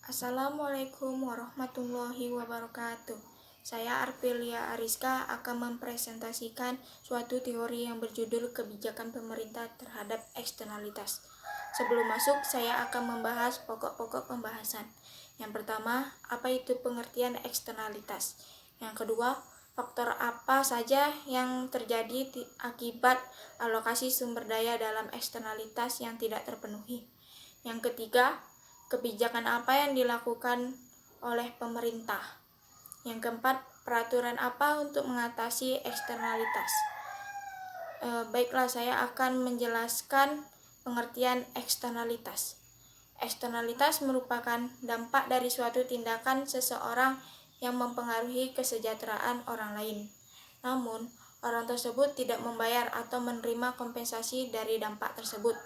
Assalamualaikum warahmatullahi wabarakatuh. Saya Arpelia Ariska akan mempresentasikan suatu teori yang berjudul kebijakan pemerintah terhadap eksternalitas. Sebelum masuk, saya akan membahas pokok-pokok pembahasan. Yang pertama, apa itu pengertian eksternalitas? Yang kedua, faktor apa saja yang terjadi akibat alokasi sumber daya dalam eksternalitas yang tidak terpenuhi? Yang ketiga, kebijakan apa yang dilakukan oleh pemerintah? Yang keempat, peraturan apa untuk mengatasi eksternalitas? Baiklah, saya akan menjelaskan pengertian eksternalitas. Eksternalitas merupakan dampak dari suatu tindakan seseorang yang mempengaruhi kesejahteraan orang lain. Namun, orang tersebut tidak membayar atau menerima kompensasi dari dampak tersebut.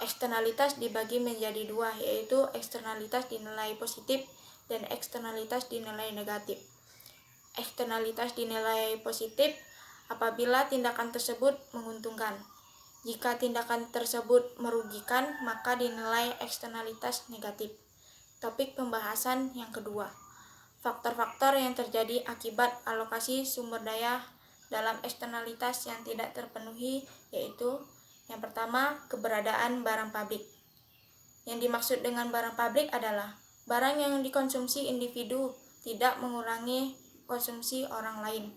Eksternalitas dibagi menjadi dua, yaitu eksternalitas dinilai positif dan eksternalitas dinilai negatif. Eksternalitas dinilai positif apabila tindakan tersebut menguntungkan. Jika tindakan tersebut merugikan, maka dinilai eksternalitas negatif. Topik pembahasan yang kedua, faktor-faktor yang terjadi akibat alokasi sumber daya dalam eksternalitas yang tidak terpenuhi, yaitu yang pertama, keberadaan barang pabrik. Yang dimaksud dengan barang pabrik adalah barang yang dikonsumsi individu tidak mengurangi konsumsi orang lain.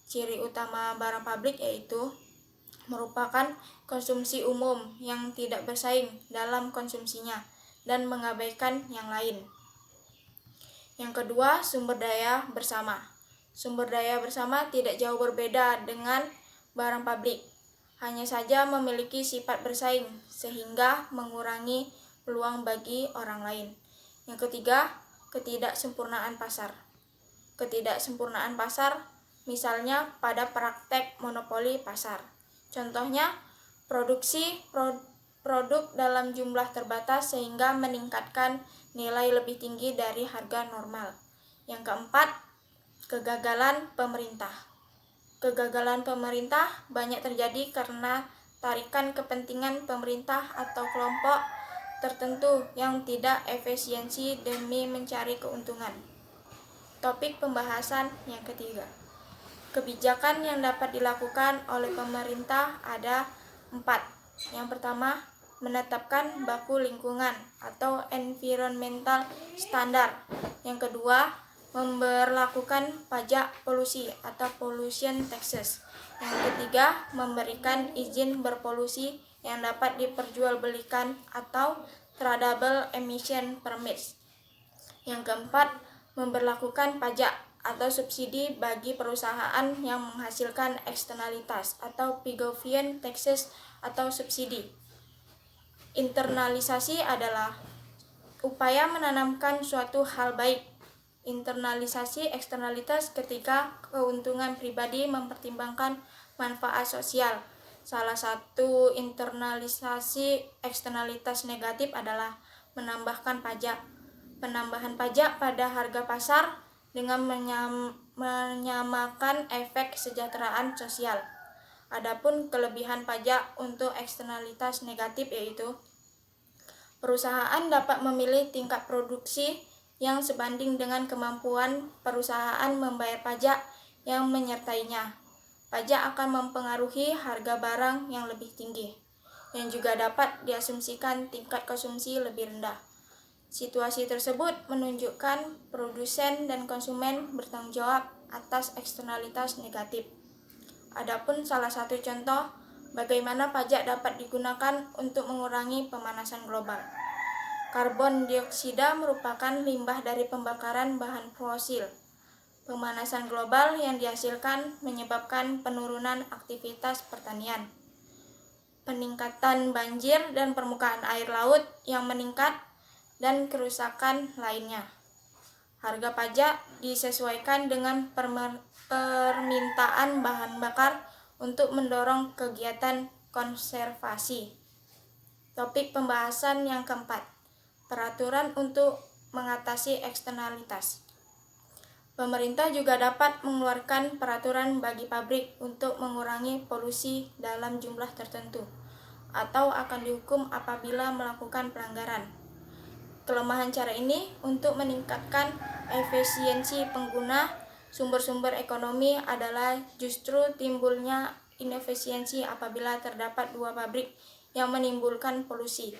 Ciri utama barang pabrik yaitu merupakan konsumsi umum yang tidak bersaing dalam konsumsinya dan mengabaikan yang lain. Yang kedua, sumber daya bersama. Sumber daya bersama tidak jauh berbeda dengan barang pabrik, hanya saja memiliki sifat bersaing sehingga mengurangi peluang bagi orang lain. Yang ketiga, ketidaksempurnaan pasar. Ketidaksempurnaan pasar misalnya pada praktek monopoli pasar. Contohnya, produksi produk dalam jumlah terbatas sehingga meningkatkan nilai lebih tinggi dari harga normal. Yang keempat, kegagalan pemerintah. Kegagalan pemerintah banyak terjadi karena tarikan kepentingan pemerintah atau kelompok tertentu yang tidak efisiensi demi mencari keuntungan. Topik pembahasan yang ketiga, kebijakan yang dapat dilakukan oleh pemerintah ada 4. Yang pertama, menetapkan baku lingkungan atau environmental standard. Yang kedua, memberlakukan pajak polusi atau pollution taxes. Yang ketiga, memberikan izin berpolusi yang dapat diperjualbelikan atau tradable emission permits. Yang keempat, memberlakukan pajak atau subsidi bagi perusahaan yang menghasilkan eksternalitas atau Pigovian taxes atau subsidi. Internalisasi adalah upaya menanamkan suatu hal baik. Internalisasi eksternalitas ketika keuntungan pribadi mempertimbangkan manfaat sosial. Salah satu internalisasi eksternalitas negatif adalah menambahkan pajak. Penambahan pajak pada harga pasar dengan menyamakan efek kesejahteraan sosial. Adapun kelebihan pajak untuk eksternalitas negatif yaitu perusahaan dapat memilih tingkat produksi yang sebanding dengan kemampuan perusahaan membayar pajak yang menyertainya. Pajak akan mempengaruhi harga barang yang lebih tinggi, yang juga dapat diasumsikan tingkat konsumsi lebih rendah. Situasi tersebut menunjukkan produsen dan konsumen bertanggung jawab atas eksternalitas negatif. Adapun salah satu contoh bagaimana pajak dapat digunakan untuk mengurangi pemanasan global. Karbon dioksida merupakan limbah dari pembakaran bahan fosil. Pemanasan global yang dihasilkan menyebabkan penurunan aktivitas pertanian, peningkatan banjir dan permukaan air laut yang meningkat, dan kerusakan lainnya. Harga pajak disesuaikan dengan permintaan bahan bakar untuk mendorong kegiatan konservasi. Topik pembahasan yang keempat, peraturan untuk mengatasi eksternalitas. Pemerintah juga dapat mengeluarkan peraturan bagi pabrik untuk mengurangi polusi dalam jumlah tertentu, atau akan dihukum apabila melakukan pelanggaran. Kelemahan cara ini untuk meningkatkan efisiensi pengguna sumber-sumber ekonomi adalah justru timbulnya inefisiensi apabila terdapat dua pabrik yang menimbulkan polusi.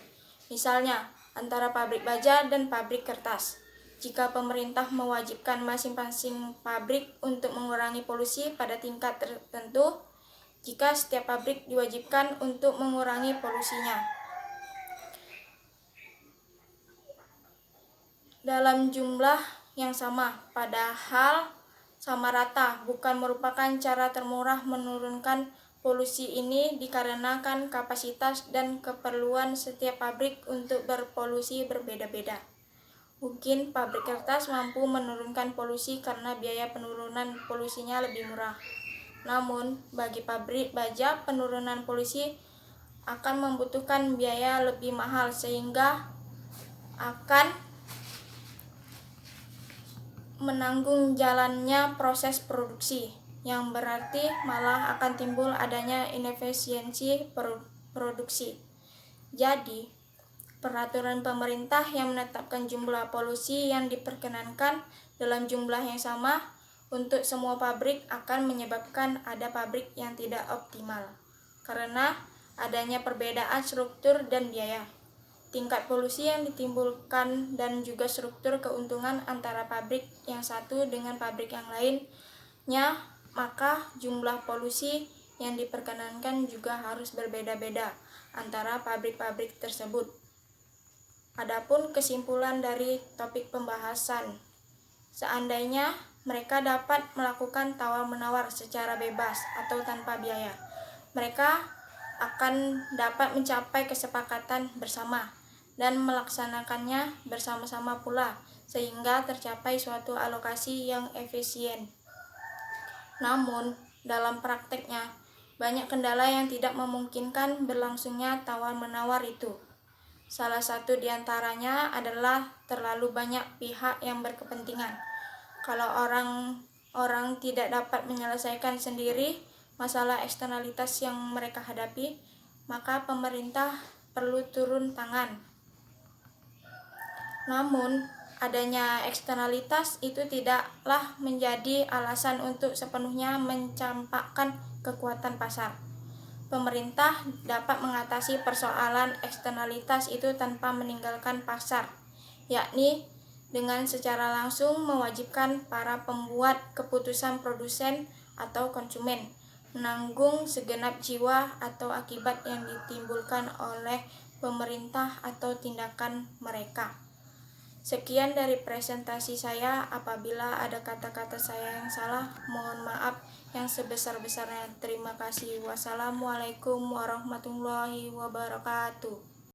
Misalnya, antara pabrik baja dan pabrik kertas. Jika pemerintah mewajibkan masing-masing pabrik untuk mengurangi polusi pada tingkat tertentu, jika setiap pabrik diwajibkan untuk mengurangi polusinya dalam jumlah yang sama, padahal sama rata, bukan merupakan cara termurah menurunkan polusi ini dikarenakan kapasitas dan keperluan setiap pabrik untuk berpolusi berbeda-beda. Mungkin pabrik kertas mampu menurunkan polusi karena biaya penurunan polusinya lebih murah. Namun, bagi pabrik baja, penurunan polusi akan membutuhkan biaya lebih mahal sehingga akan menanggung jalannya proses produksi, yang berarti malah akan timbul adanya inefisiensi produksi. Jadi, peraturan pemerintah yang menetapkan jumlah polusi yang diperkenankan dalam jumlah yang sama untuk semua pabrik akan menyebabkan ada pabrik yang tidak optimal, karena adanya perbedaan struktur dan biaya, tingkat polusi yang ditimbulkan, dan juga struktur keuntungan antara pabrik yang satu dengan pabrik yang lainnya, maka jumlah polusi yang diperkenankan juga harus berbeda-beda antara pabrik-pabrik tersebut. Adapun kesimpulan dari topik pembahasan, seandainya mereka dapat melakukan tawar-menawar secara bebas atau tanpa biaya, mereka akan dapat mencapai kesepakatan bersama dan melaksanakannya bersama-sama pula, sehingga tercapai suatu alokasi yang efisien. Namun, dalam prakteknya, banyak kendala yang tidak memungkinkan berlangsungnya tawar-menawar itu. Salah satu diantaranya adalah terlalu banyak pihak yang berkepentingan. Kalau orang tidak dapat menyelesaikan sendiri masalah eksternalitas yang mereka hadapi, maka pemerintah perlu turun tangan. Namun, adanya eksternalitas itu tidaklah menjadi alasan untuk sepenuhnya mencampakkan kekuatan pasar. Pemerintah dapat mengatasi persoalan eksternalitas itu tanpa meninggalkan pasar, yakni dengan secara langsung mewajibkan para pembuat keputusan, produsen atau konsumen, menanggung segenap jiwa atau akibat yang ditimbulkan oleh pemerintah atau tindakan mereka. Sekian dari presentasi saya. Apabila ada kata-kata saya yang salah, mohon maaf yang sebesar-besarnya. Terima kasih. Wassalamualaikum warahmatullahi wabarakatuh.